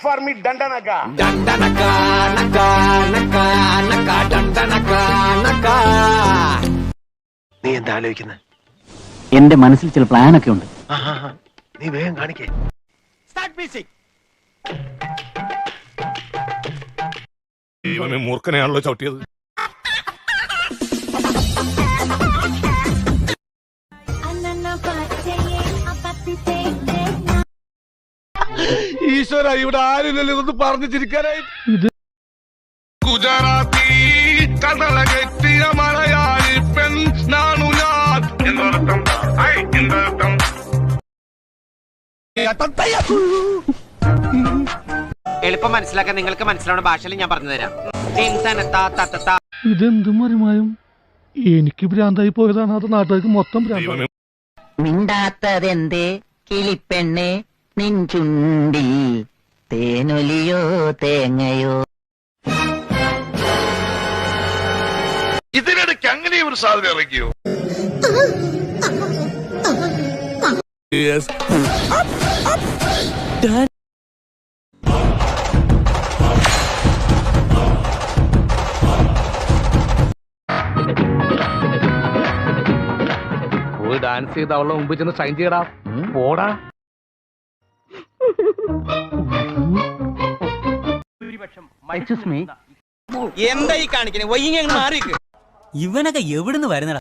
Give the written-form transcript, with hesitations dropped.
for me Dandanaka. Dandanaka, naka, naka, naka, Dandanaka, naka. നീ എന്താ ആലോചിക്കുന്നത്? എന്റെ മനസ്സിൽ ചില പ്ലാനൊക്കെ ഉണ്ട്. നീ വേഗം കാണിക്കേ. ഇവനെ മൂർഖനെയാണല്ലോ ചവിട്ടിയത്. ഈശ്വര, ഇവിടെ ആരില്ലല്ലോ ഇതൊന്ന് പറഞ്ഞു ചിരിക്കാനായി. ഗുജറാത്തി കടലകെട്ടിയ മലയാളി പെൺ നാണു ഞാൻ എന്നർത്ഥം. എന്നർത്ഥം എളുപ്പം മനസ്സിലാക്കാൻ നിങ്ങൾക്ക് മനസ്സിലാവുന്ന ഭാഷയിൽ ഞാൻ പറഞ്ഞു തരാം. ഇതെന്ത് മറിമായും എനിക്ക് ഭ്രാന്തായി പോയതാണ്, അത് നാട്ടുകാർക്ക് മൊത്തം ഭ്രാന്തായി. മിണ്ടാത്തതെന്തേ കിളിപ്പെണ്ണെ, നിൻചുണ്ടിൽ തേനൊലിയോ തേങ്ങയോ. ഇതിനിടയ്ക്ക് അങ്ങനെ ഒരു സാധനം ഇറക്കിയോ? പോയി ഡാൻസ് ചെയ്ത് അവളുടെ മുമ്പിൽ ചെന്ന് സൈൻ ചെയ്യടാ. പോടാ. എന്താ ഈ കാണിക്കണേ? വൈകി മാറി. ഇവനൊക്കെ എവിടുന്ന് വരുന്നടാ?